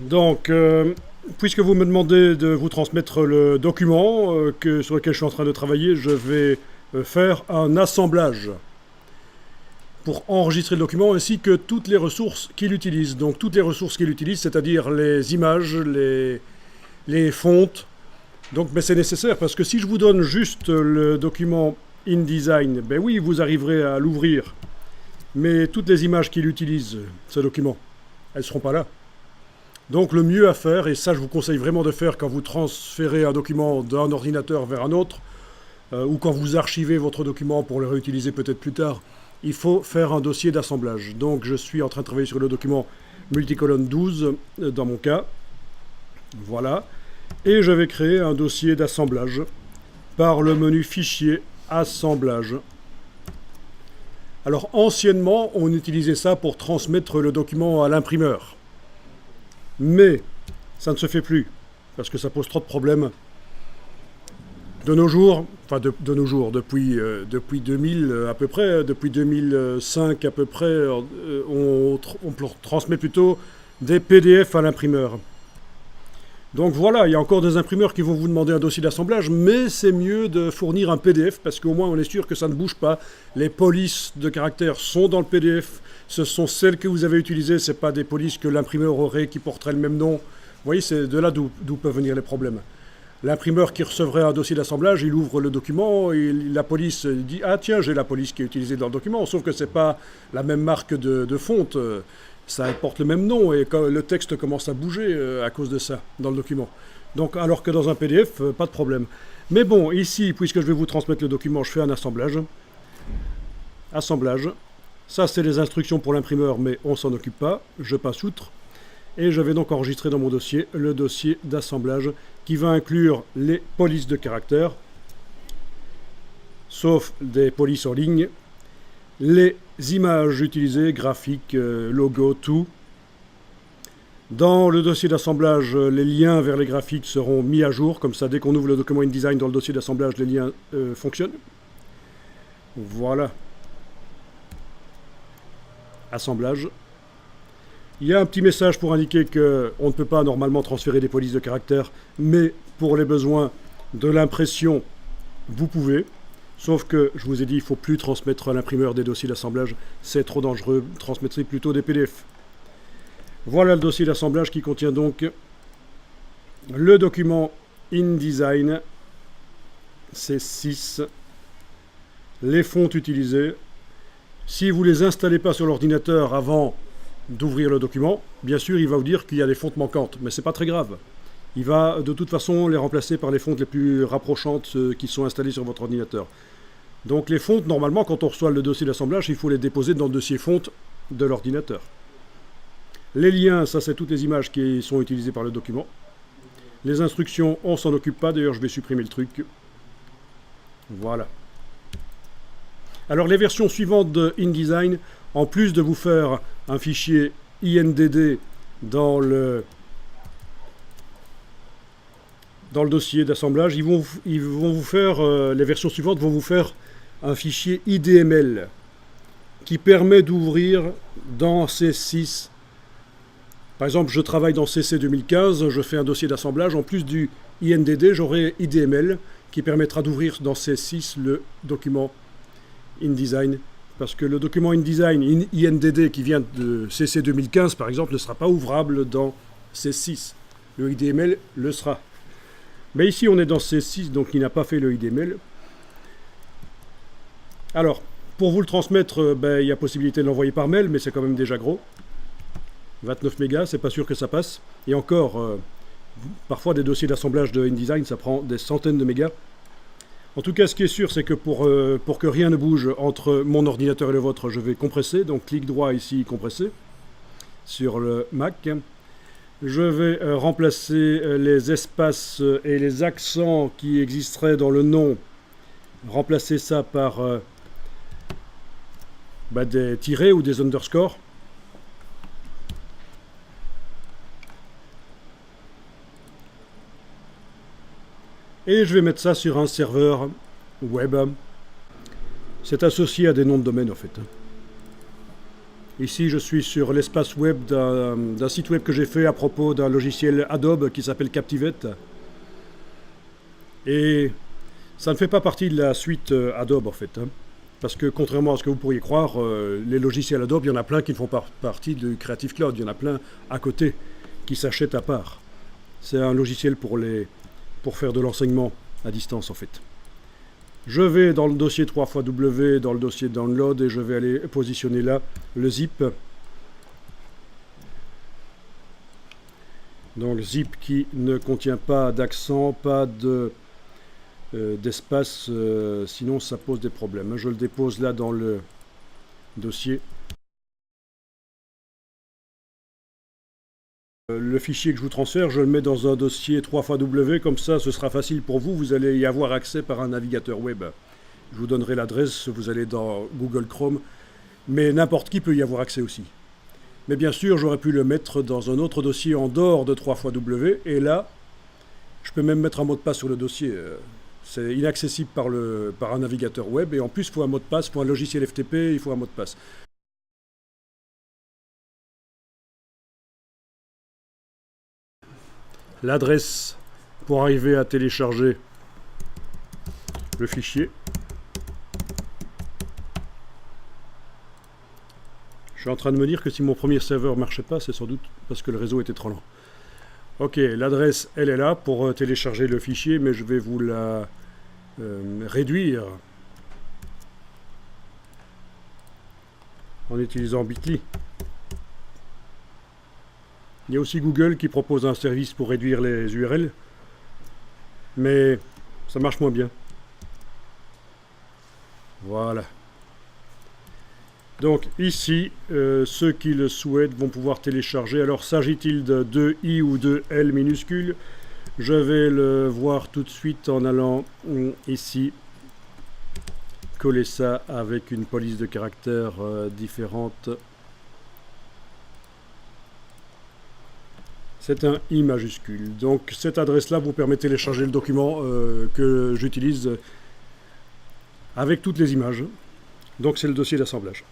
Donc, puisque vous me demandez de vous transmettre le document sur lequel je suis en train de travailler, je vais faire un assemblage pour enregistrer le document ainsi que toutes les ressources qu'il utilise. Donc toutes les ressources qu'il utilise, c'est-à-dire les images, les fontes. Donc, mais c'est nécessaire parce que si je vous donne juste le document InDesign, ben oui, vous arriverez à l'ouvrir. Mais toutes les images qu'il utilise, ce document, elles ne seront pas là. Donc le mieux à faire, et ça je vous conseille vraiment de faire quand vous transférez un document d'un ordinateur vers un autre, ou quand vous archivez votre document pour le réutiliser peut-être plus tard, il faut faire un dossier d'assemblage. Donc je suis en train de travailler sur le document multicolonne 12, dans mon cas. Voilà. Et je vais créer un dossier d'assemblage par le menu Fichier, Assemblage. Alors anciennement, on utilisait ça pour transmettre le document à l'imprimeur. Mais ça ne se fait plus, parce que ça pose trop de problèmes. De nos jours, enfin de nos jours, depuis 2000 à peu près, depuis 2005 à peu près, on transmet plutôt des PDF à l'imprimeur. Donc voilà, il y a encore des imprimeurs qui vont vous demander un dossier d'assemblage, mais c'est mieux de fournir un PDF, parce qu'au moins on est sûr que ça ne bouge pas. Les polices de caractère sont dans le PDF, ce sont celles que vous avez utilisées, ce n'est pas des polices que l'imprimeur aurait qui porteraient le même nom. Vous voyez, c'est de là d'où peuvent venir les problèmes. L'imprimeur qui recevrait un dossier d'assemblage, il ouvre le document, et la police dit « Ah tiens, j'ai la police qui est utilisée dans le document », sauf que ce n'est pas la même marque de fonte. Ça porte le même nom et le texte commence à bouger à cause de ça dans le document. Donc, alors que dans un PDF, pas de problème. Mais bon, ici, puisque je vais vous transmettre le document, je fais un assemblage. Assemblage. Ça, c'est les instructions pour l'imprimeur, mais on s'en occupe pas. Je passe outre. Et je vais donc enregistrer dans mon dossier le dossier d'assemblage qui va inclure les polices de caractère, sauf des polices en ligne, les images utilisées, graphiques, logos, tout. Dans le dossier d'assemblage, les liens vers les graphiques seront mis à jour, comme ça dès qu'on ouvre le document InDesign dans le dossier d'assemblage, les liens fonctionnent. Voilà. Assemblage. Il y a un petit message pour indiquer qu'on ne peut pas normalement transférer des polices de caractère, mais pour les besoins de l'impression, vous pouvez. Sauf que, je vous ai dit, il ne faut plus transmettre à l'imprimeur des dossiers d'assemblage, c'est trop dangereux, transmettrez plutôt des PDF. Voilà le dossier d'assemblage qui contient donc le document InDesign, C6, les fontes utilisées. Si vous ne les installez pas sur l'ordinateur avant d'ouvrir le document, bien sûr, il va vous dire qu'il y a des fontes manquantes, mais ce n'est pas très grave. Il va de toute façon les remplacer par les fontes les plus rapprochantes qui sont installées sur votre ordinateur. Donc les fontes, normalement, quand on reçoit le dossier d'assemblage, il faut les déposer dans le dossier fonte de l'ordinateur. Les liens, ça c'est toutes les images qui sont utilisées par le document. Les instructions, on s'en occupe pas, d'ailleurs je vais supprimer le truc. Voilà. Alors les versions suivantes de InDesign, en plus de vous faire un fichier INDD dans le dossier d'assemblage, ils vont vous faire, les versions suivantes vont vous faire un fichier IDML qui permet d'ouvrir dans C6. Par exemple, je travaille dans CC 2015, je fais un dossier d'assemblage, en plus du INDD, j'aurai IDML qui permettra d'ouvrir dans C6 le document InDesign. Parce que le document InDesign, INDD qui vient de CC 2015 par exemple, ne sera pas ouvrable dans C6. Le IDML le sera. Mais ici on est dans C6, donc il n'a pas fait le IDML. Alors, pour vous le transmettre, il y a possibilité de l'envoyer par mail, mais c'est quand même déjà gros. 29 mégas, c'est pas sûr que ça passe. Et encore, parfois des dossiers d'assemblage de InDesign, ça prend des centaines de mégas. En tout cas, ce qui est sûr, c'est que pour que rien ne bouge entre mon ordinateur et le vôtre, je vais compresser. Donc, clic droit ici, compresser, sur le Mac. Je vais remplacer les espaces et les accents qui existeraient dans le nom. Remplacer ça par des tirets ou des underscores. Et je vais mettre ça sur un serveur web. C'est associé à des noms de domaine en fait. Ici, je suis sur l'espace web d'un site web que j'ai fait à propos d'un logiciel Adobe qui s'appelle Captivate. Et ça ne fait pas partie de la suite Adobe en fait. Parce que contrairement à ce que vous pourriez croire, les logiciels Adobe, il y en a plein qui ne font pas partie du Creative Cloud. Il y en a plein à côté qui s'achètent à part. C'est un logiciel pour faire de l'enseignement à distance en fait. Je vais dans le dossier 3xW, dans le dossier Download, et je vais aller positionner là le zip. Donc le zip qui ne contient pas d'accent, pas d'espace, sinon ça pose des problèmes. Je le dépose là dans le dossier. Le fichier que je vous transfère, je le mets dans un dossier 3xW, comme ça ce sera facile pour vous, vous allez y avoir accès par un navigateur web. Je vous donnerai l'adresse, vous allez dans Google Chrome, mais n'importe qui peut y avoir accès aussi. Mais bien sûr, j'aurais pu le mettre dans un autre dossier en dehors de 3xW, et là, je peux même mettre un mot de passe sur le dossier. C'est inaccessible par un navigateur web, et en plus, il faut un mot de passe, pour un logiciel FTP, il faut un mot de passe. L'adresse pour arriver à télécharger le fichier. Je suis en train de me dire que si mon premier serveur ne marchait pas, c'est sans doute parce que le réseau était trop lent. Ok, l'adresse, elle est là pour télécharger le fichier, mais je vais vous la réduire en utilisant Bitly. Il y a aussi Google qui propose un service pour réduire les URL, mais ça marche moins bien. Voilà. Donc ici, ceux qui le souhaitent vont pouvoir télécharger. Alors s'agit-il de 2i ou de L minuscules? Je vais le voir tout de suite en allant ici, coller ça avec une police de caractères différente. C'est un I majuscule. Donc cette adresse-là vous permet de télécharger le document que j'utilise avec toutes les images. Donc c'est le dossier d'assemblage.